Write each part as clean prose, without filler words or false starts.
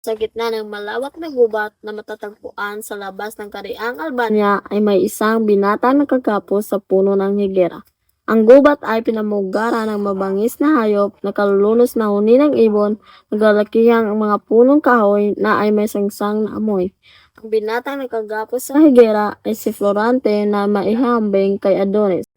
Sa gitna ng malawak na gubat na matatagpuan sa labas ng Kariang Albania ay may isang binatang nakagapos sa puno ng higera. Ang gubat ay pinamugara ng mabangis na hayop na kalulunos na huni ng ibon, naglalakihang ang mga punong kahoy na ay may sangsang na amoy. Ang binatang nakagapos sa higera ay si Florante na maihambing kay Adonis.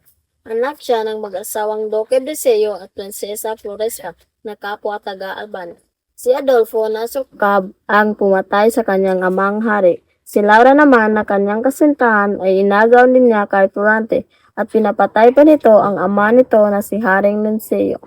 Anak siya ng mag-asawang Duque Deseo at Prinsesa Floresca na kapwa taga-Albania. Si Adolfo na sukab ang pumatay sa kanyang amang hari. Si Laura naman na kanyang kasintahan ay inagaw din niya kay Florante at pinapatay pa nito ang ama nito na si Haring Nuncio.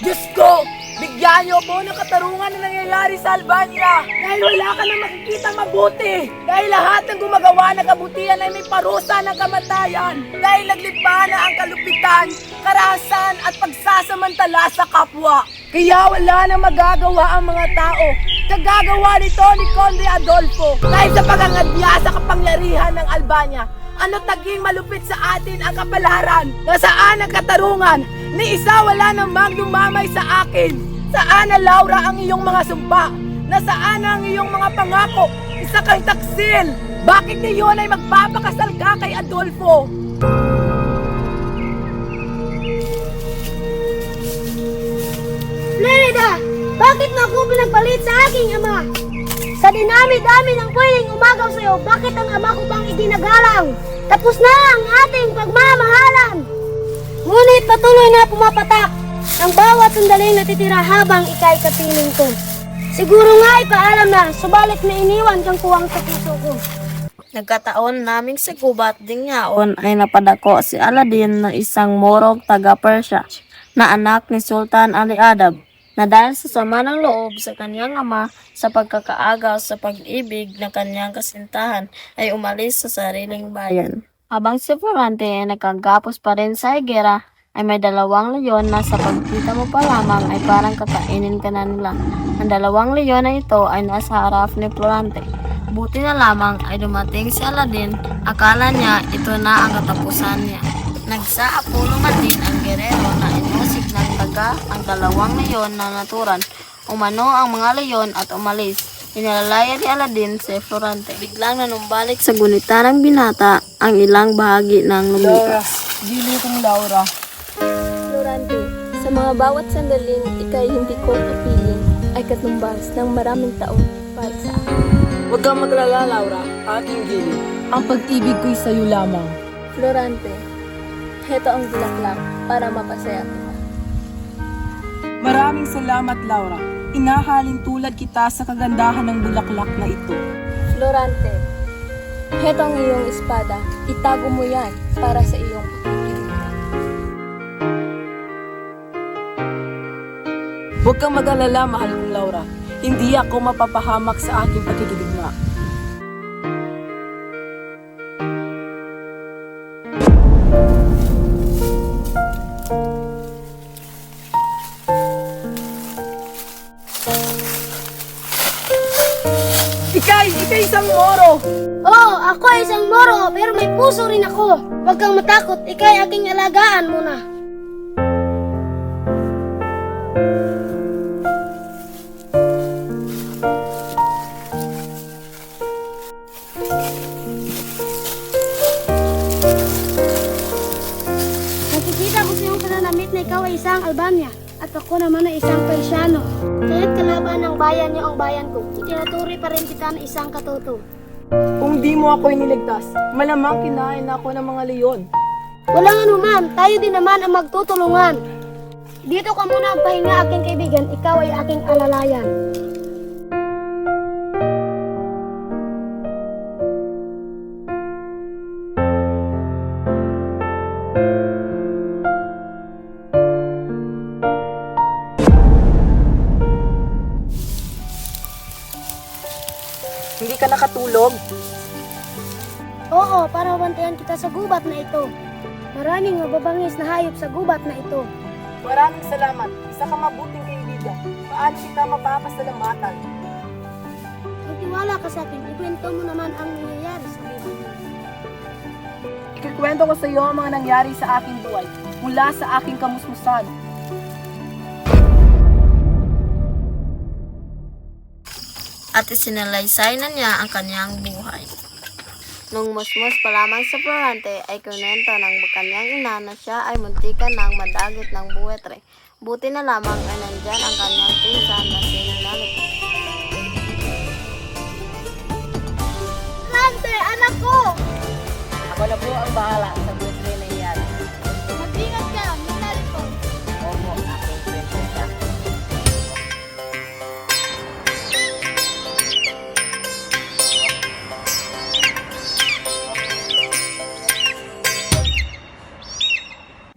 Diyos ko! Bigyan niyo po ng katarungan na nangyayari sa Albania dahil wala ka na makikita mabuti. Dahil lahat ng gumagawa ng kabutihan ay may parusa ng kamatayan. Dahil naglipa na ang kalupitan, karahasan at pagsasamantala sa kapwa. Kaya wala na magagawa ang mga tao. Kagagawa nito ni Conde Adolfo dahil sa pagangadya sa kapangyarihan ng Albania. Ano taging malupit sa atin ang kapalaran? Nasaan ang katarungan? Ni isa wala namang dumamay sa akin. Saan na Laura ang iyong mga sumpa? Nasaan ang iyong mga pangako? Isa kang taksil. Bakit ngayon ay magpapakasal ka kay Adolfo? Lerida, bakit mo ako pinagpalit sa aking ama? Sa dinami-dami ng pwedeng umagaw sa'yo, bakit ang ama ko pang iginagalang? Tapos na ang ating pagmamahalan. Ngunit patuloy na pumapatak ang bawat sandaling natitira habang ika'y kapiling ko. Siguro nga ay paalam na, subalit na iniwan kang kuwang sa puso ko. Nagkataon naming sa gubat ding yaon ay napadako si Aladdin na isang Morong taga-Persya na anak ni Sultan Ali Adab na dahil sa sama ng loob sa kanyang ama sa pagkakaagaw sa pag-ibig ng kanyang kasintahan ay umalis sa sariling bayan. Habang si Florante ay nakagapos pa rin sa higera ay may dalawang leyon na sa pagkita mo pa lamang ay parang kakainin ka na nila. Ang dalawang leyon na ito ay nasa harap ni Florante. Buti na lamang ay dumating si Aladdin, akala niya ito na ang katapusan niya. Nagsaapuno man din ang gerero na inusig ng daga ang dalawang leyon na naturan. Umano ang mga leyon at umalis. Inalalaya ni Aladdin si Florante. Biglang nanumbalik sa gunita ng binata ang ilang bahagi ng lumita. Gili kong Laura. Florante, sa mga bawat sandaling ikay hindi ko kapiling ay katumbas ng maraming taon para sa akin. Huwag kang maglala, Laura. Aking gili. Ang pag-ibig ko'y sa'yo lamang. Florante, heto ang bulaklak para mapasaya kita. Maraming salamat, Laura. Inahalin tulad kita sa kagandahan ng bulaklak na ito. Florante, heto ang iyong espada. Itago mo yan para sa iyong pagkikilitan. Huwag kang mag-alala, mahal kong Laura. Hindi ako mapapahamak sa aking pagkikiligma. Ikay isang Moro! Oo, ako ay isang Moro, pero may puso rin ako. Huwag kang matakot, ikay aking alagaan muna. Nakikita ko sa iyong pananamit na ikaw ay isang Albania at ako naman ay isang Persiano. Kaya't kalaban ng bayan niyo ang bayan ko, itinuturi pa rin kita na isang katuto. Kung di mo ako iniligtas, malamang kinain ako ng mga leyon. Walang anuman, tayo din naman ang magtutulungan. Dito ka muna magpahinga aking kaibigan, ikaw ay aking alalayan. ka nakatulog? Oo, para mabantayan kita sa gubat na ito. Maraming mababangis na hayop sa gubat na ito. Maraming salamat. Isa ka mabuting kaibigan. Paano kita mapapasalamatan? Magtiwala ka sa akin, ikwento mo naman ang nangyayari sa buhay mo. Ikikwento ko sa iyo ang mga nangyari sa aking buhay mula sa aking kamusmusan. At isinalaysay na niya ang kanyang buhay. Nung musmus pa lamang sa Florante ay kunento ng kanyang ina na siya ay muntikan ng madagit ng buwetre. Buti na lamang ay nandyan ang kanyang pinsan na si Nanay. Florante, anak ko! Ako na po ang bahala sa buwetre na iyan. Mag-ingat ka, minali ko. Opo, aking prinsesa.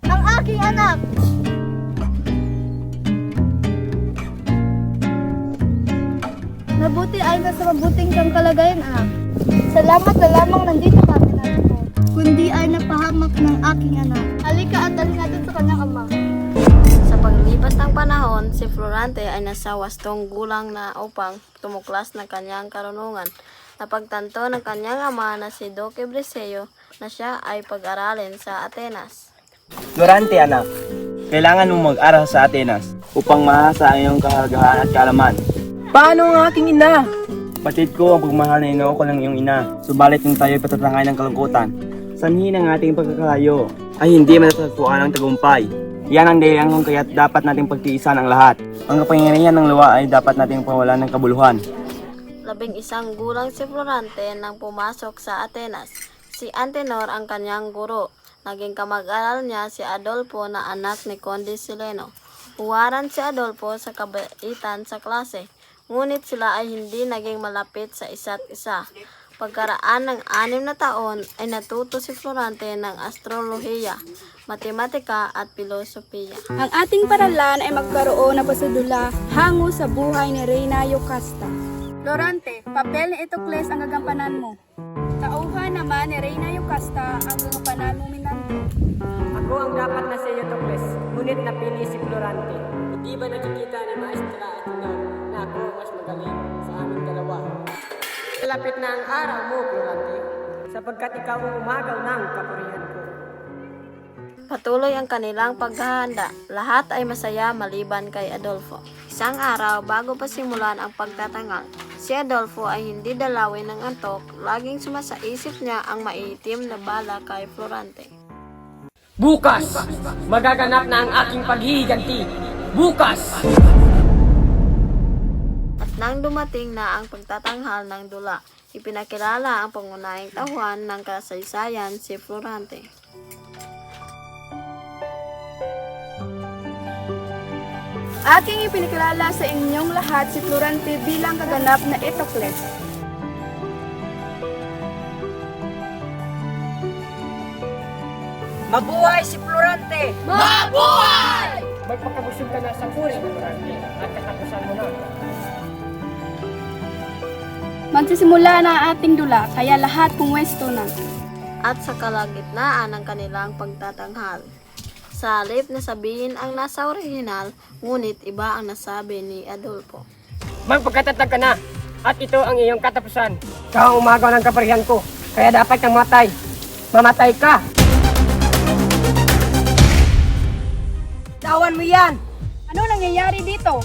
Ang aking anak! Mabuti ay nasa mabuting kang kalagayan, anak. Salamat na lamang nandito ka, minali ko. Kundi ay napahamak ng aking anak. Halika at dalhin natin sa kanyang ama. Sa paglipas ng panahon, si Florante ay nasa 8 gulang na upang tumuklas ng kanyang karunungan. Napagtanto ng kanyang ama na si Duque Briseo na siya ay pag-aralin sa Atenas. Florante anak, kailangan mong mag-aral sa Atenas upang mahasa ang iyong kahalagahan at kaalaman. Paano ang aking ina? Patid ko ang pagmahal na inuoko ng iyong ina, subalit nung tayo'y patatangay ng kalungkutan. Sanhi ng ating pagkakalayo ay hindi matatagpuan ang tagumpay. Yan ang dahilan kung kaya't dapat nating pagtiisan ang lahat. Ang kapangyarihan ng luwa ay dapat nating pawalan ng kabuluhan. 11 gulang si Florante nang pumasok sa Atenas. Si Antenor ang kanyang guro. Naging kamag-aral niya si Adolfo na anak ni Conde Sileno. Huwaran si Adolfo sa kabaitan sa klase. Ngunit sila ay hindi naging malapit sa isa't isa. Pagkaraan ng 6 na taon ay natuto si Florante ng astrolohiya, matematika at filosofiya. Ang ating paralan ay magkaroon ng pasadula hango sa buhay ni Reyna Yocasta. Florante, papel ni Etocles ang gagampanan mo. Tauhan naman ni Reyna Yocasta ang gagampanan mo, Minandro. Ako ang dapat na sa iyo, Tocles. Ngunit napili si Florante. Hindi ba nakikita ni Maestra at Inor na ako ang mas magaling sa aming dalawa? Malapit na ang araw mo, Florante, sapagkat ikaw ang umagaw ng kapurihan ko. Patuloy ang kanilang paghahanda. Lahat ay masaya maliban kay Adolfo. Isang araw bago pa simulan ang pagtatangal, si Adolfo ay hindi dalawin ng antok. Laging sumasaisip niya ang maitim na bala kay Florante. Bukas, magaganap na ang aking paghihiganti. Bukas! At nang dumating na ang pagtatanghal ng dula, ipinakilala ang pangunahing tauhan ng kasaysayan si Florante. Aking ipinakilala sa inyong lahat si Florante bilang kaganap na Etocles. Mabuhay si Florante! Mabuhay! Magpakabusog ka na sa puri, Florante, at katapusan mo na. Magsisimula na ang ating dula, kaya lahat pumwesto na. At sa kalagitnaan ng kanilang pagtatanghal, sa halip na sabihin ang nasa orihinal, ngunit iba ang nasabi ni Adolfo. Magpagkatatag ka na, at ito ang iyong katapusan. Ikaw ang umagaw ng kaparihan ko, kaya dapat kang matay. Mamatay ka! Tawan mo yan! Ano nangyayari dito?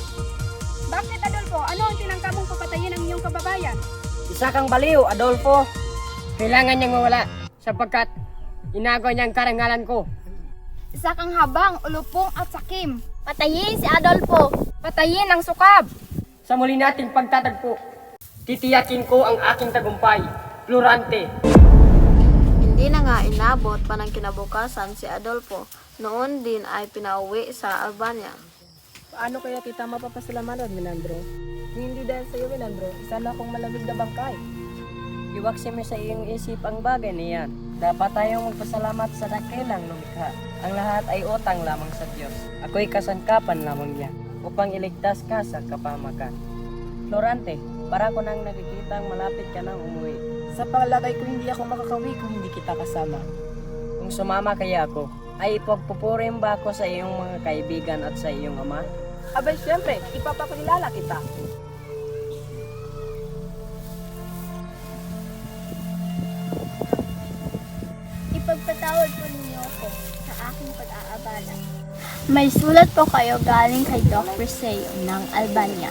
Bakit, Adolfo? Ano ang tinangka mong papatayin ang iyong kababayan? Isa kang baliw, Adolfo. Kailangan niyang mawala sapagkat inagaw niya ang karangalan ko. Isa kang habang, ulupong at sakim. Patayin si Adolfo! Patayin ang sukab! Sa muli nating pagtatagpo, titiyakin ko ang aking tagumpay, Florante. Hindi na nga inabot pa ng kinabukasan si Adolfo. Noon din ay pinauwi sa Albania. Paano kaya kita mapapasalamatan, Minandro? Kung hindi dahil sa iyo, Minandro, sana akong malamig na bangkay. Iwaksin mo sa iyong isip ang bagay niyan. Dapat tayong magpasalamat sa dakilang lumikha. Ang lahat ay utang lamang sa Diyos. Ako'y kasangkapan lamang niya upang iligtas ka sa kapamakan. Florante, para ko nang nakikitang malapit ka nang umuwi. Sa palagay ko hindi ako makakawi kung hindi kita kasama. Kung sumama kaya ako, ay ipagpupurin ba ako sa iyong mga kaibigan at sa iyong ama? Abay, syempre, ipapakilala kita. Ipagpatawad po ninyo ako sa aking pag-aabala. May sulat po kayo galing kay Dr. Seo ng Albania.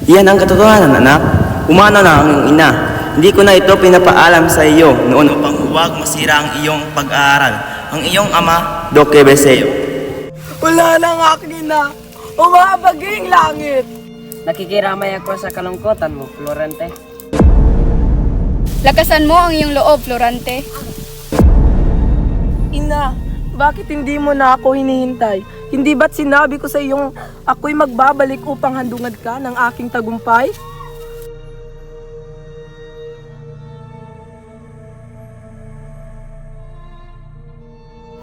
Yan ang katotohanan, anak. Umano na ang iyong ina. Hindi ko na ito pinapaalam sa iyo noon upang huwag masira ang iyong pag-aaral. Ang iyong ama, Dr. Beseo. Wala na ang aking ina. Umabaging langit. Nakikiramay ako sa kalungkutan mo, Florante. Lakasan mo ang iyong loob, Florante. Ina, bakit hindi mo na ako hinihintay? Hindi ba't sinabi ko sa iyong ako'y magbabalik upang handungan ka ng aking tagumpay?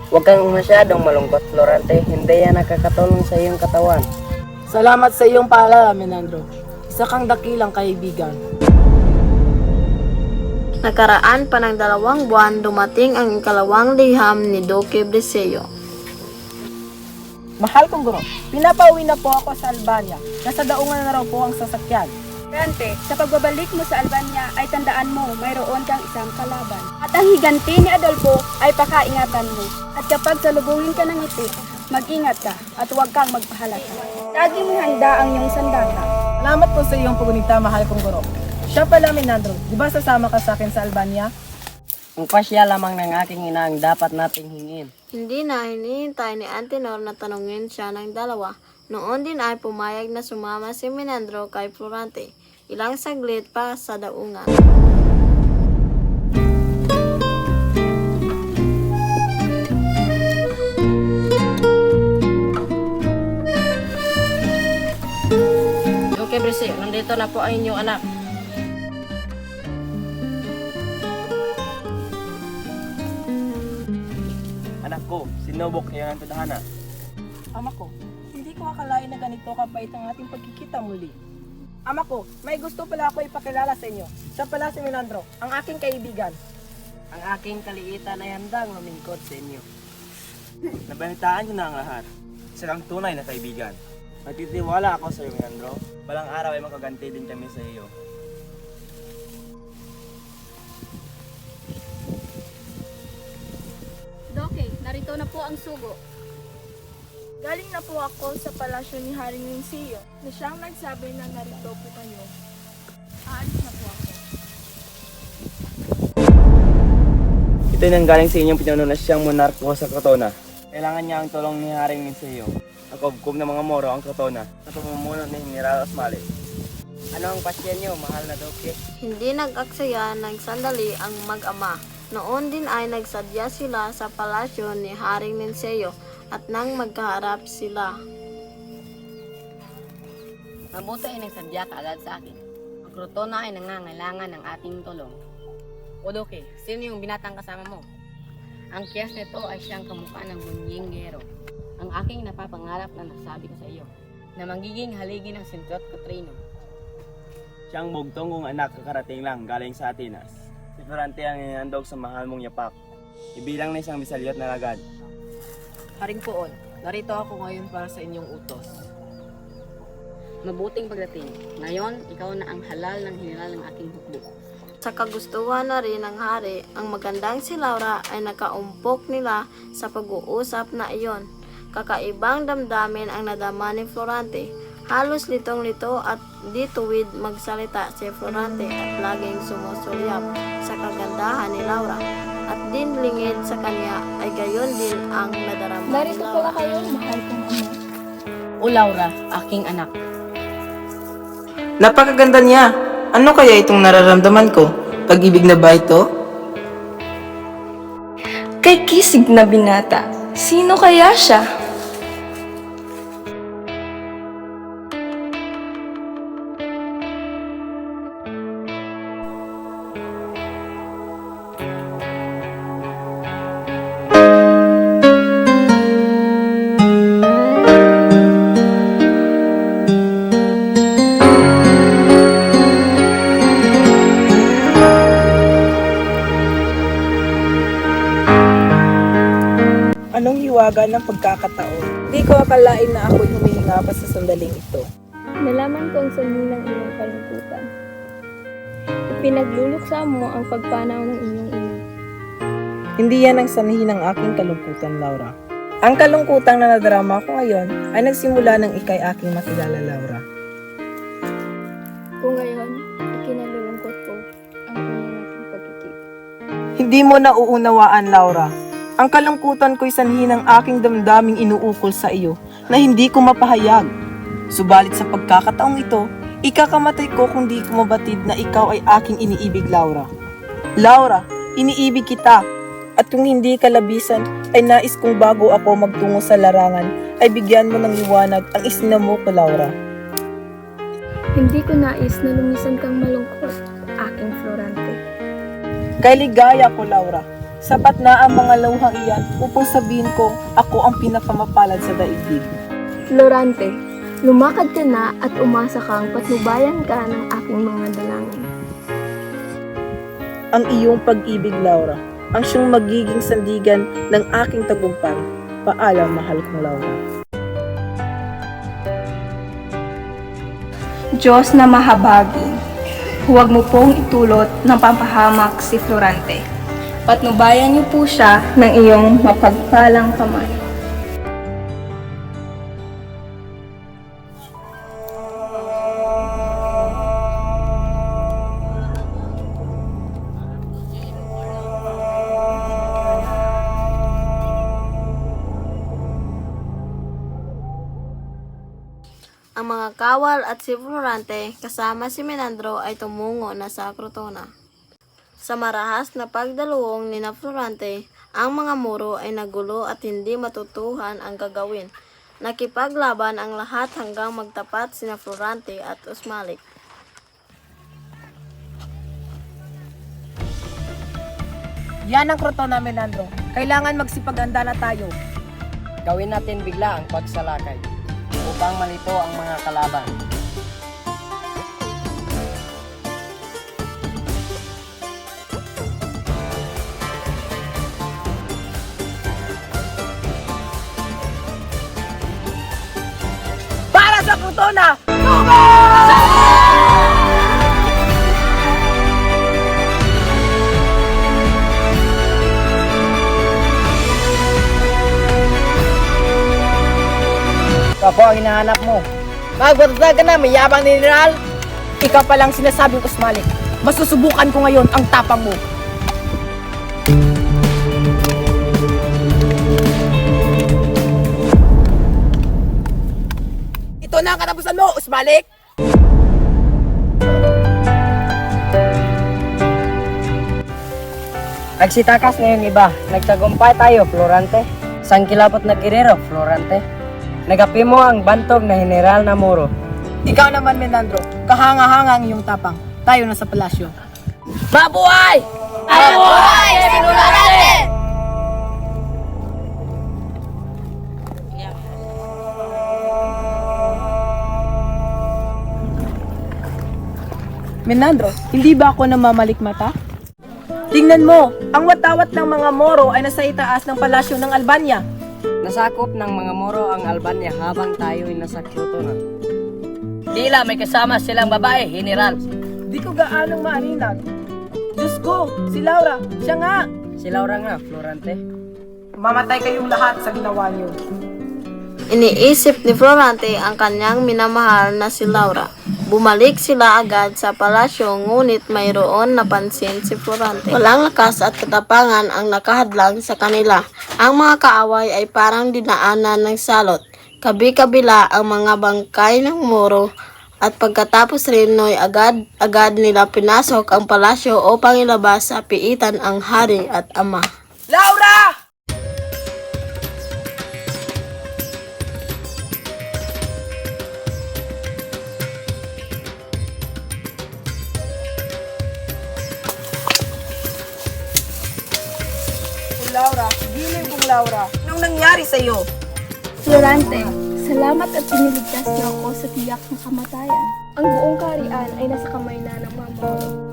Huwag kang masyadong malungkot, Florante. Hindi yan nakakatulong sa iyong katawan. Salamat sa iyong paalala, Menandro. Isa kang dakilang kaibigan. Nakaraan pa ng 2 buwan, dumating ang ikalawang liham ni Duque Briseo. Mahal kong guro, pinapauwi na po ako sa Albania. Nasa daungan na raw po ang sasakyan. Florante, sa pagbabalik mo sa Albania ay tandaan mo mayroon kang isang kalaban. At ang higanti ni Adolfo ay pakaingatan mo. At kapag salubungin ka ng ngiti, mag-ingat ka at huwag kang magpahalata. Lagi mo handa ang iyong sandata. Salamat po sa iyong pagunita, mahal kong guro. Siya pala, Menandro. Di ba sasama ka sa akin sa Albania? Ang pasya lamang ng aking ina ang dapat nating hingin. Hindi na hinihintay ni Antenor na tanungin siya ng dalawa. Noon din ay pumayag na sumama si Menandro kay Florante. Ilang saglit pa sa daungan. Okay, Briseo, nandito na po ang inyong anak. Anak ko, sinubok niya ang tadhana. Ama ko, hindi ko akalain na ganito kapait ang ating pagkikita muli. Ama ko, may gusto pala ako ipakilala sa inyo. Siya pala si Menandro, ang aking kaibigan. Ang aking kaliitan ay handang lumingkod sa inyo. Nabalitaan niyo na ang lahat. Isa kang tunay na kaibigan. Nagtitiwala ako sa iyo, Menandro. Balang araw ay makaganti din kami sa iyo. Doke, narito na po ang sugo. Galing na po ako sa palasyo ni Haring Linsio na siyang nagsabi na narito po kayo. Aalis na po ako. Ito nang galing sa inyong pinuno na siyang monarko sa Crotona. Kailangan niya ang tulong ni Haring Linseo. Ang kubkub ng mga Moro ang Crotona sa pamumuno ni General Osmale. Ano ang pasya niyo, mahal na Doke? Hindi nag-aksaya ng sandali ang mag-ama. Noon din ay nagsadya sila sa palasyo ni Haring Linseo at nang magkaharap sila. Mabuti ay nagsadya ka agad sa akin. Ang Crotona ay nangangailangan ng ating tulong. O Doke, sino yung binatang kasama mo? Ang kiyas nito ay siyang kamukha ng Bunying Gero. Ang aking napapangarap na nasabi ko sa iyo, na magiging haligi ng Sintrot Cotrino. Siyang bugtong kong anak kakarating lang galing sa Atenas. Si Florante ang inandog sa mahal mong yapak. Ibilang na isang bisalyot na lagad. Haring Poon, narito ako ngayon para sa inyong utos. Mabuting pagdating. Ngayon, ikaw na ang halal ng general ng aking hukbo. Sa kagustuhan na rin ng hari, ang magandang si Laura ay nakaumpok nila sa pag-uusap na iyon. Kakaibang damdamin ang nadama ni Florante. Halos litong-lito at dituwid magsalita si Florante at laging sumusulyap sa kagandahan ni Laura. At din lingid sa kanya ay gayon din ang nadarama ni Narito Laura. pala kayo, mahal kong ama. O Laura, aking anak. Napakaganda niya. Ano kaya itong nararamdaman ko? Pag-ibig na ba ito? Kay kisig na binata, sino kaya siya? Anong hiwaga ng pagkakataon? Di ko akalain na ako'y humihinga pa sa sandaling ito. Nalaman ko ang sanhi ng iyong kalungkutan. Ipinagluluksa mo ang pagpanaw ng inyong ina. Hindi yan ang sanhi ng aking kalungkutan, Laura. Ang kalungkutang na nadarama ko ngayon ay nagsimula nang ikay aking makilala, Laura. Kung ngayon, ikinalulungkot ko ang una nating pagkikita. Hindi mo nauunawaan, Laura. Ang kalungkutan ko'y sanhi ng aking damdaming inuukol sa iyo na hindi ko mapahayag. Subalit sa pagkakataong ito, ikakamatay ko kung di ko mabatid na ikaw ay aking iniibig, Laura. Laura, iniibig kita. At kung hindi ka labisan, ay nais kong bago ako magtungo sa larangan, ay bigyan mo ng liwanag ang isinamo ko, Laura. Hindi ko nais na lumisan kang malungkot, aking Florante. Kay ligaya ko, Laura. Sapat na ang mga luhang iyan upang sabihin ko ako ang pinakamapalad sa daigdig. Florante, lumakad ka na at umasa kang patnubayan ka ng aking mga dalangin. Ang iyong pag-ibig, Laura, ang siyang magiging sandigan ng aking tagumpay. Paalam, mahal kong Laura. Diyos na mahabagi, huwag mo pong itulot ng pampahamak si Florante. Patnubayan niyo po siya ng iyong mapagpalang kamay. Ang mga kawal at si Florante kasama si Menandro ay tumungo na sa Crotona. Sa marahas na pagdaluwong ni Florante, ang mga Moro ay nagulo at hindi matutuhan ang gagawin. Nakipaglaban ang lahat hanggang magtapat sina Florante at Usmalik. Yan ang Crotona, Menandro. Kailangan magsipaganda na tayo. Gawin natin bigla ang pagsalakay upang malito ang mga kalaban. Para sa Crotona! Ako ang hinahanap mo. Magbatatag ka na, may yabang ni General. Ikaw palang sinasabing Usmalik. Masusubukan ko ngayon ang tapang mo. Ito na ang katapusan mo, Usmalik! Nagsitakas na yung iba. Nagtagumpay tayo, Florante. Sang kilapot na girero, Florante. Nagapi mo ang bantog na General na Moro. Ikaw naman, Menandro, kahanga-hanga ang iyong tapang. Tayo na sa palasyo. Mabuhay! Mabuhay! Florante! Menandro, hindi ba ako namamalikmata? Tingnan mo, ang watawat ng mga Moro ay nasa itaas ng palasyo ng Albania. Nasakop ng mga Moro ang Albania habang tayo ay nasa Crotona. Tila may kasama silang babae, General. Di ko gaanong maaninag. Diyos ko, si Laura, siya nga. Si Laura nga, Florante. Mamatay kayong lahat sa ginawa niyo. Iniisip ni Florante ang kanyang minamahal na si Laura. Bumalik sila agad sa palasyo ngunit mayroon napansin si Florante. Walang lakas at katapangan ang nakahadlang sa kanila. Ang mga kaaway ay parang dinaanan ng salot. Kabi-kabila ang mga bangkay ng Moro at pagkatapos rin ay agad nila pinasok ang palasyo upang ilabas sa piitan ang hari at ama. Laura! Laura, giling kong Laura. Anong nangyari sa'yo? Florante, salamat at piniligtas niyo ako sa tiyak ng kamatayan. Ang buong kaharian ay nasa kamay na ng mga Moro.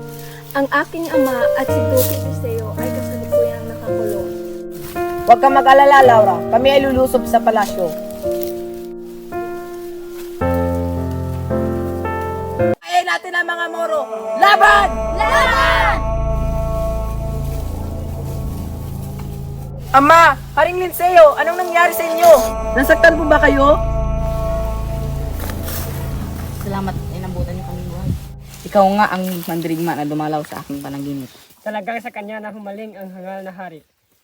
Ang aking ama at si Duque Euseo ay kasalukuyang nakakulong. Huwag kang mag-alala, Laura. Kami ay lulusob sa palasyo. Ayayin natin ang mga Moro. Laban! Laban! Ama, Haring Linseo, anong nangyari sa inyo? Nasaktan po ba kayo? Salamat, inambutan niyo kami buhay. Ikaw nga ang mandirigma na dumalaw sa aking panaginip. Talagang sa kanya na humaling ang hangal na hari.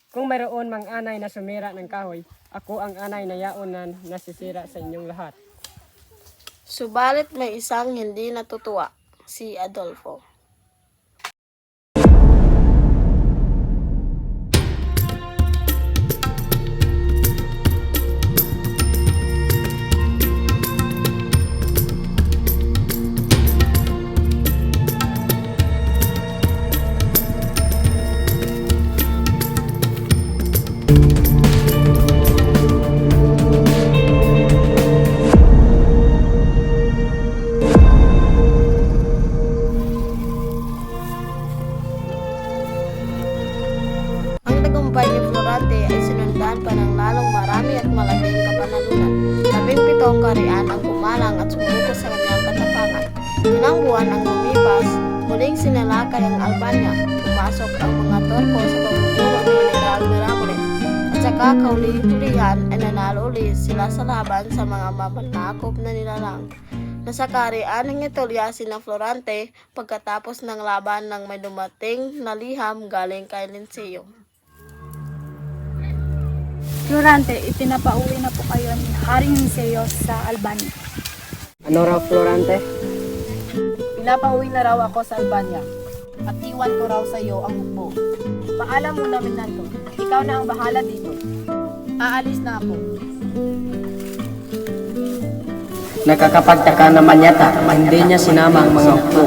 Kung mayroon mang anay na sumira ng kahoy, ako ang anay na yaon na nasisira sa inyong lahat. Subalit may isang hindi natutuwa, si Adolfo. Ang tagumpay ni Florante ay sinundan pa ng lalong marami at malaking kapanalunan. 17 karian ang gumalang at sumuko sa kanyang katapangan. Ilang buwan ang lumipas, muling sinalakay ang Albania. Pumasok ang mga Turko sa pamumuno ni General Miramonet. At saka kauli-ulihan ay nanalo ulit sila sa laban sa mga mamanakop na nilalang. Nasa karian ng Etolya sina Florante pagkatapos ng laban ng may dumating na liham galing kay Linseo. Florante, itinapauwi na po kayo ni Haring Linseo sa Albania. Ano raw, Florante? Pinapauwi na raw ako sa Albania. At iwan ko raw sa iyo ang hukbo. Paalam mo namin nanto. Ikaw na ang bahala dito. Aalis na ako. Nakakapagtaka naman yata, hindi niya sinama ang mga hukbo.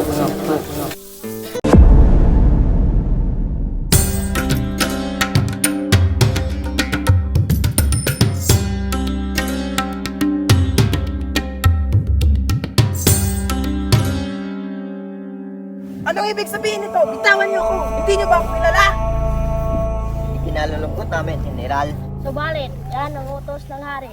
Anong ibig sabihin nito? Bitawan niyo ako! Hindi niyo ba ako kilala? Pinalulungkot namin, General. Subalit, yan ang utos ng hari.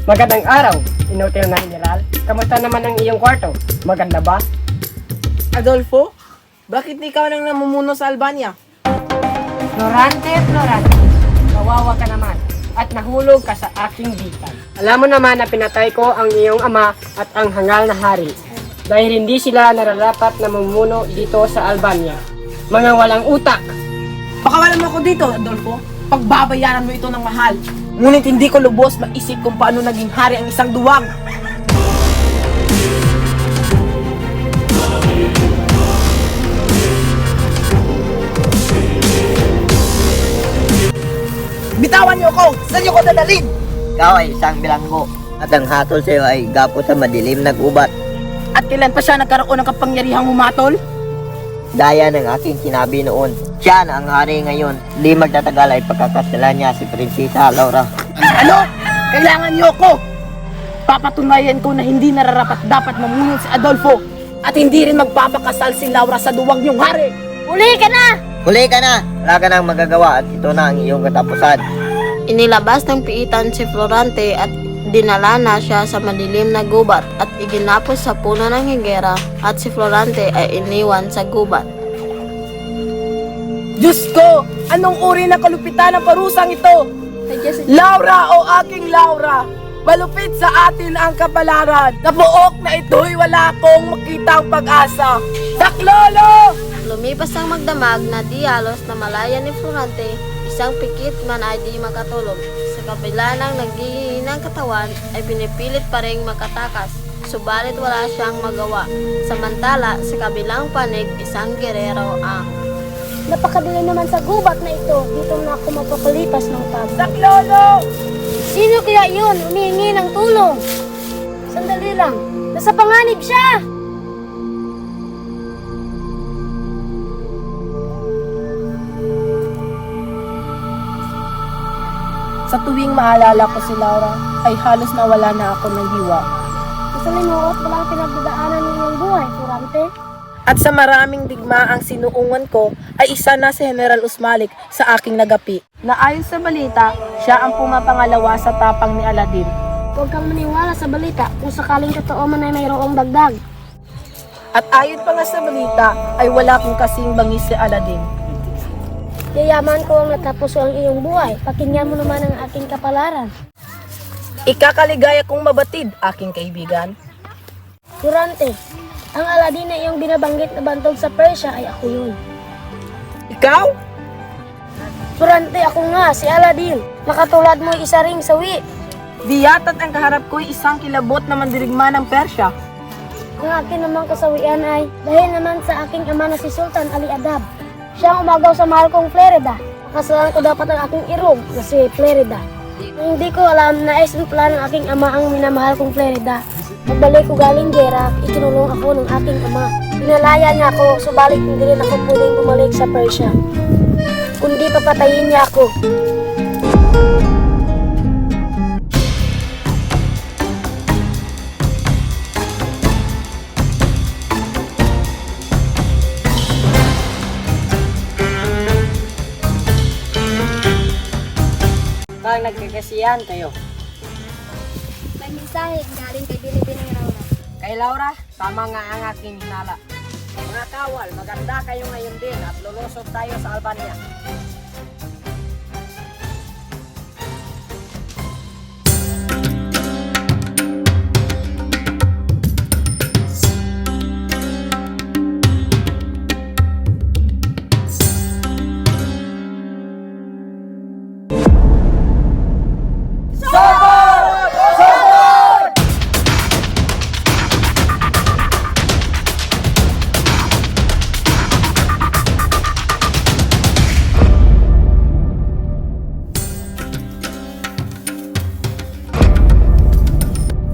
Magandang araw, inutil na General. Kamusta naman ang iyong kwarto? Maganda ba? Adolfo? Bakit ikaw nang namumuno sa Albania? Florante, kawawa ka naman at nahulog ka sa aking bitan. Alam mo naman na pinatay ko ang iyong ama at ang hangal na hari dahil hindi sila nararapat na mamumuno dito sa Albania. Mga walang utak! Pakawalan mo ako dito, Adolfo. Pagbabayaran mo ito ng mahal. Ngunit hindi ko lubos maisip kung paano naging hari ang isang duwag. Bitawan niyo ako! Saan niyo ko dadalhin? Ikaw ay isang bilanggo at ang hatol sa iyo ay gapo sa madilim na gubat. At kailan pa siya nagkaroon ng kapangyarihang humatol? Daya ng aking sinabi noon. Siya na ang hari ngayon. Di magtatagal ay pagkakasalan niya si Prinsesa Laura. Ano? Kailangan niyo ako! Papatunayan ko na hindi nararapat dapat mamunod si Adolfo at hindi rin magpapakasal si Laura sa duwag niyong hari. Huli ka na! Huli ka na! Wala ka nang magagawa at ito na ang iyong katapusan. Inilabas ng piitan si Florante at dinala na siya sa madilim na gubat at iginapos sa puno ng higera at si Florante ay iniwan sa gubat. Diyos ko! Anong uri ng kalupitan ng parusang ito? Laura o aking Laura! Malupit sa atin ang kapalaran. Nabuok na ito'y wala akong makitang pag-asa. Saklolo! Lumipas ang magdamag na dialos na malaya ni Florante, isang pikit man ay di makatulog. Sa kabila ng naghihinang katawan ay pinipilit pa rin makatakas, subalit wala siyang magawa. Samantala, sa kabilang panig, isang gerero ang Napakadali naman sa gubat na ito. Dito na ako mapapalipas ng pagod. Saklolo! Sino kaya yun? Humihingi ng tulong. Sandali lang. Nasa panganib siya! Sa tuwing maalala ko si Laura, ay halos nawala na ako ng hiwa. Sa linuot, walang pinagdadaanan ng iyong buhay, Florante. At sa maraming digmaang sinuungan ko, ay isa na si General Usmalik sa aking nagapi. Na ayon sa balita, siya ang pumapangalawa sa tapang ni Aladin. Huwag kang maniwala sa balita kung sakaling totoo man ay mayroong dagdag. At ayon pa nga sa balita, ay wala kong kasing bangis si Aladin. Yayaman ko ang natapos ang iyong buhay. Pakinggan mo naman ang aking kapalaran. Ikakaligaya kong mabatid, aking kaibigan. Florante, ang Aladin na iyong binabanggit na bantog sa Persia ay ako yun. Ikaw? Florante, ako nga, si Aladin. Nakatulad mo isa ring sawi. Di yata't ang kaharap ko'y isang kilabot na mandirigma ng Persya. Ang akin namang kasawian ay dahil naman sa aking ama na si Sultan Ali Adab. Siya ang umagaw sa mahal kong Flerida. Kasalan ko dapat ang aking irog na si Flerida. Nang hindi ko alam na plan ng aking ama ang minamahal kong Flerida. Pagbalik ko galing gera, ikinulong ako ng aking ama. Pinalaya niya ako, subalit hindi rin ako pwedeng bumalik sa Persia. Kundi papatayin niya ako. Parang nagkakasiyahan kayo. May mensahe galing kay Binibining Laura. Kay Laura, tama nga ang aking hinala. Mga kawal, maganda kayo ngayon din at lulusot tayo sa Albania.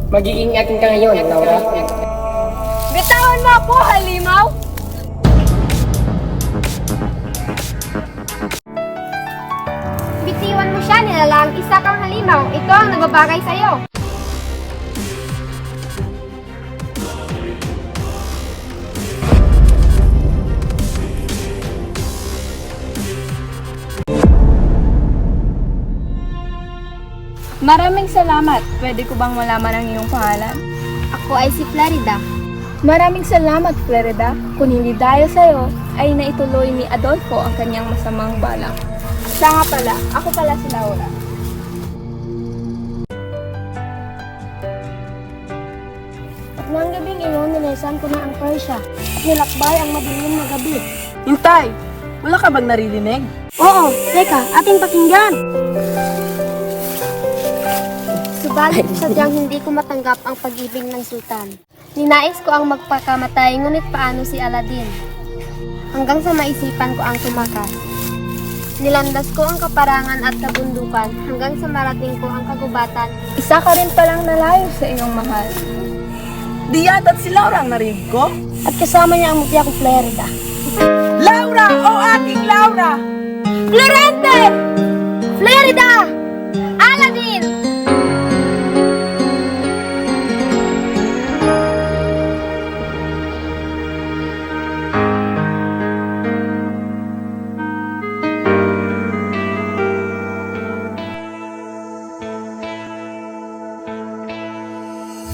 Magiging akin ka ngayon, Laura. Bitawan mo ako, halimaw! Bitiwan mo siya, nilalang isa kang halimaw. Ito ang nagbabagay sa'yo. Maraming salamat. Pwede ko bang malaman ang iyong pangalan? Ako ay si Flerida. Maraming salamat, Flerida. Kung hindi dahil sa'yo, ay naituloy ni Adolfo ang kanyang masamang balak. Siya nga pala, ako pala si Laura. At nang gabing iyon, nilaysan ko na ang Persia at nilakbay ang madilim na gabi. Hintay! Wala ka bang naririnig? Oo, teka, ating pakinggan! Subalit sadyang hindi ko matanggap ang pag-ibig ng sultan. Ninais ko ang magpakamatay, ngunit paano si Aladin? Hanggang sa maisipan ko ang tumakas. Nilandas ko ang kaparangan at kabundukan hanggang sa marating ko ang kagubatan. Isa ka rin palang nalayo sa iyong mahal. Di yata't si Laura ang narinig ko? At kasama niya ang mutya kong Flerida. Laura! O aking Laura! Florante! Flerida! Aladin!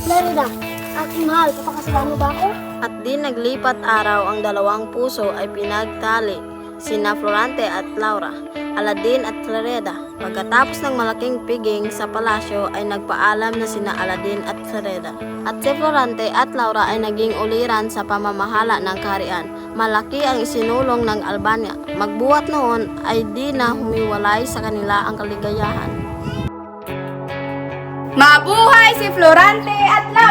Flerida, aking mahal, papakasalan mo ba ako? At di naglipat araw ang dalawang puso ay pinagtali, sina Florante at Laura, Aladin at Flerida. Pagkatapos ng malaking piging sa palasyo ay nagpaalam na sina Aladin at Flerida. At si Florante at Laura ay naging uliran sa pamamahala ng kaharian. Malaki ang isinulong ng Albania. Magbuhat noon ay di na humiwalay sa kanila ang kaligayahan. Mabuhay si Florante at Laura!